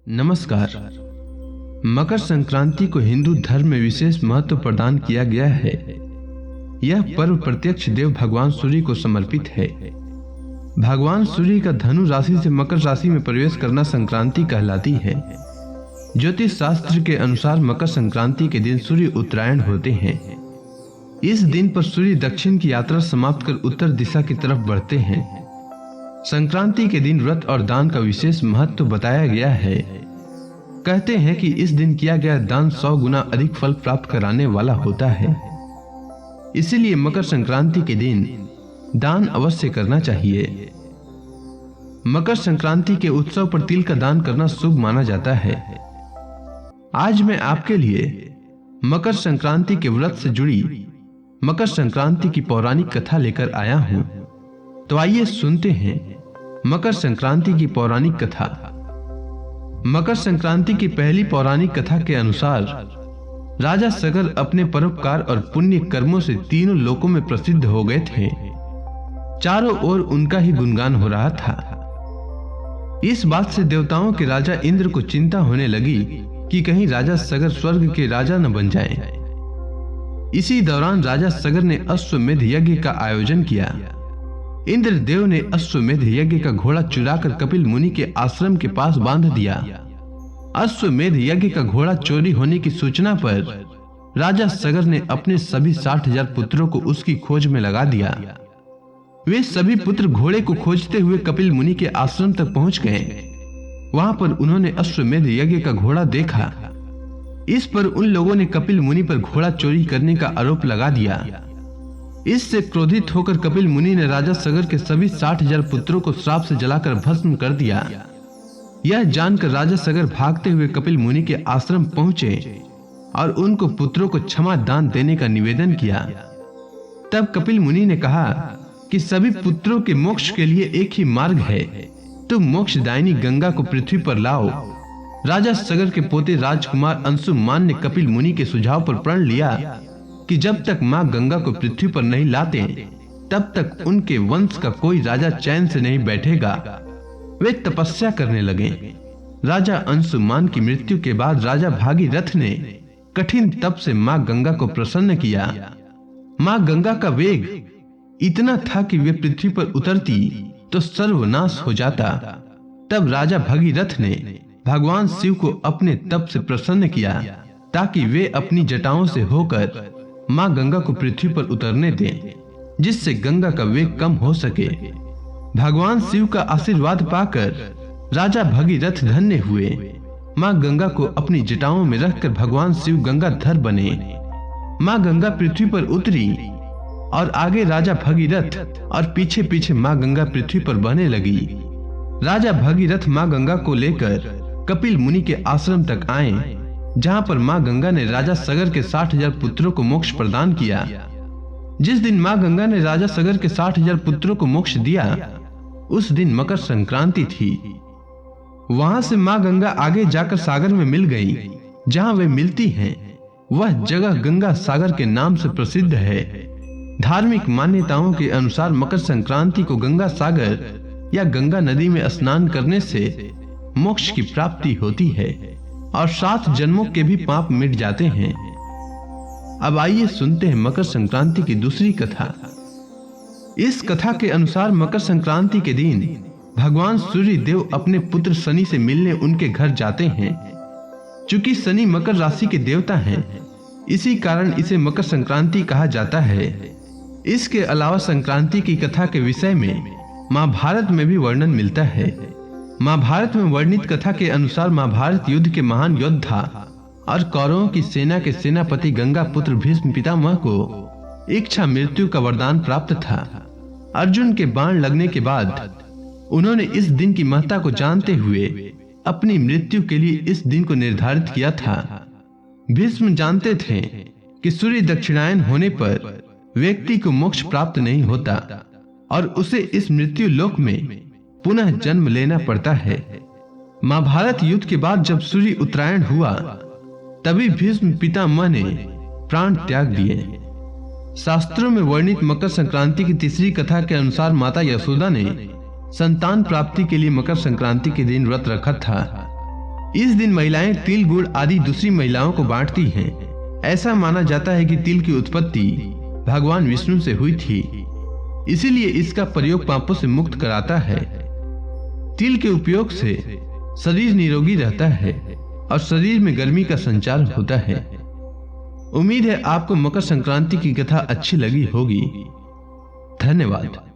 नमस्कार। मकर संक्रांति को हिंदू धर्म में विशेष महत्व प्रदान किया गया है। यह पर्व प्रत्यक्ष देव भगवान सूर्य को समर्पित है। भगवान सूर्य का धनु राशि से मकर राशि में प्रवेश करना संक्रांति कहलाती है। ज्योतिष शास्त्र के अनुसार मकर संक्रांति के दिन सूर्य उत्तरायण होते हैं। इस दिन पर सूर्य दक्षिण की यात्रा समाप्त कर उत्तर दिशा की तरफ बढ़ते हैं। संक्रांति के दिन व्रत और दान का विशेष महत्व बताया गया है। कहते हैं कि इस दिन किया गया दान 100 गुना अधिक फल प्राप्त कराने वाला होता है। इसीलिए मकर संक्रांति के दिन दान अवश्य करना चाहिए। मकर संक्रांति के उत्सव पर तिल का दान करना शुभ माना जाता है। आज मैं आपके लिए मकर संक्रांति के व्रत से जुड़ी मकर संक्रांति की पौराणिक कथा लेकर आया हूं। तो आइए सुनते हैं मकर संक्रांति की पौराणिक कथा। मकर संक्रांति की पहली पौराणिक कथा के अनुसार राजा सगर अपने परोपकार और पुण्य कर्मों से तीनों लोकों में प्रसिद्ध हो गए थे। चारों ओर उनका ही गुणगान हो रहा था। इस बात से देवताओं के राजा इंद्र को चिंता होने लगी कि कहीं राजा सगर स्वर्ग के राजा न बन जाएं। इसी दौरान राजा सगर ने अश्वमेध यज्ञ का आयोजन किया। इंद्र देव ने अश्वमेध यज्ञ का घोड़ा चुराकर कपिल मुनि के आश्रम के पास बांध दिया। अश्वमेध यज्ञ का घोड़ा चोरी होने की सूचना पर राजा सगर ने अपने सभी 60,000 पुत्रों को उसकी खोज में लगा दिया। वे सभी पुत्र घोड़े को खोजते हुए कपिल मुनि के आश्रम तक पहुंच गए। वहां पर उन्होंने अश्वमेध यज्ञ का घोड़ा देखा। इस पर उन लोगों ने कपिल मुनि पर घोड़ा चोरी करने का आरोप लगा दिया। इससे क्रोधित होकर कपिल मुनि ने राजा सगर के सभी 60,000 पुत्रों को श्राप से जलाकर भस्म कर दिया। यह जानकर राजा सगर भागते हुए कपिल मुनि के आश्रम पहुंचे और उनको पुत्रों को क्षमा दान देने का निवेदन किया। तब कपिल मुनि ने कहा कि सभी पुत्रों के मोक्ष के लिए एक ही मार्ग है, तुम मोक्षदायिनी गंगा को पृथ्वी पर लाओ। राजा सगर के पोते राजकुमार अंशुमान ने कपिल मुनि के सुझाव पर प्रण लिया कि जब तक मां गंगा को पृथ्वी पर नहीं लाते तब तक उनके वंश का कोई राजा चैन से नहीं बैठेगा। वे तपस्या करने लगे। राजा अंशुमान की मृत्यु के बाद राजा भागीरथ ने कठिन तप से मां गंगा को प्रसन्न किया। मां गंगा का वेग इतना था कि वे पृथ्वी पर उतरती तो सर्वनाश हो जाता। तब राजा भागीरथ ने भगवान शिव को अपने तप से प्रसन्न किया ताकि वे अपनी जटाओं से होकर मां गंगा को पृथ्वी पर उतरने दें, जिससे गंगा का वेग कम हो सके। भगवान शिव का आशीर्वाद पाकर राजा भगीरथ धन्य हुए। मां गंगा को अपनी जटाओं में रखकर भगवान शिव गंगाधर बने। मां गंगा पृथ्वी पर उतरी और आगे राजा भगीरथ और पीछे पीछे मां गंगा पृथ्वी पर बहने लगी। राजा भगीरथ मां गंगा को लेकर कपिल मुनि के आश्रम तक आए, जहां पर मां गंगा ने राजा सगर के 60,000 पुत्रों को मोक्ष प्रदान किया। जिस दिन मां गंगा ने राजा सगर के 60,000 पुत्रों को मोक्ष दिया, उस दिन मकर संक्रांति थी। वहां से मां गंगा आगे जाकर सागर में मिल गई। जहां वे मिलती हैं, वह जगह गंगा सागर के नाम से प्रसिद्ध है। धार्मिक मान्यताओं के अनुसार मकर संक्रांति को गंगा सागर या गंगा नदी में स्नान करने से मोक्ष की प्राप्ति होती है और 7 जन्मों के भी पाप मिट जाते हैं। अब आइए सुनते हैं मकर संक्रांति की दूसरी कथा। इस कथा के अनुसार मकर संक्रांति के दिन भगवान सूर्य देव अपने पुत्र शनि से मिलने उनके घर जाते हैं। चूंकि शनि मकर राशि के देवता हैं, इसी कारण इसे मकर संक्रांति कहा जाता है। इसके अलावा संक्रांति की कथा के विषय में महाभारत में भी वर्णन मिलता है। महाभारत में वर्णित कथा के अनुसार महाभारत युद्ध के महान योद्धा और कौरवों की सेना के सेनापति गंगा पुत्र भीष्म पितामह को इच्छा मृत्यु का वरदान प्राप्त था। अर्जुन के बाण लगने के बाद उन्होंने इस दिन की महत्ता को जानते हुए अपनी मृत्यु के लिए इस दिन को निर्धारित किया था। भीष्म जानते थे कि सूर्य दक्षिणायन होने पर व्यक्ति को मोक्ष प्राप्त नहीं होता और उसे इस मृत्यु लोक में पुनः जन्म लेना पड़ता है। महाभारत युद्ध के बाद जब सूर्य उत्तरायण हुआ, तभी भीष्म पितामह ने प्राण त्याग दिए। शास्त्रों में वर्णित मकर संक्रांति की तीसरी कथा के अनुसार माता यशोदा ने संतान प्राप्ति के लिए मकर संक्रांति के दिन व्रत रखा था। इस दिन महिलाएं तिल, गुड़ आदि दूसरी महिलाओं को बांटती हैं। ऐसा माना जाता है कि तिल की उत्पत्ति भगवान विष्णु से हुई थी, इसीलिए इसका प्रयोग पापों से मुक्त कराता है। तिल के उपयोग से शरीर निरोगी रहता है और शरीर में गर्मी का संचार होता है। उम्मीद है आपको मकर संक्रांति की कथा अच्छी लगी होगी। धन्यवाद।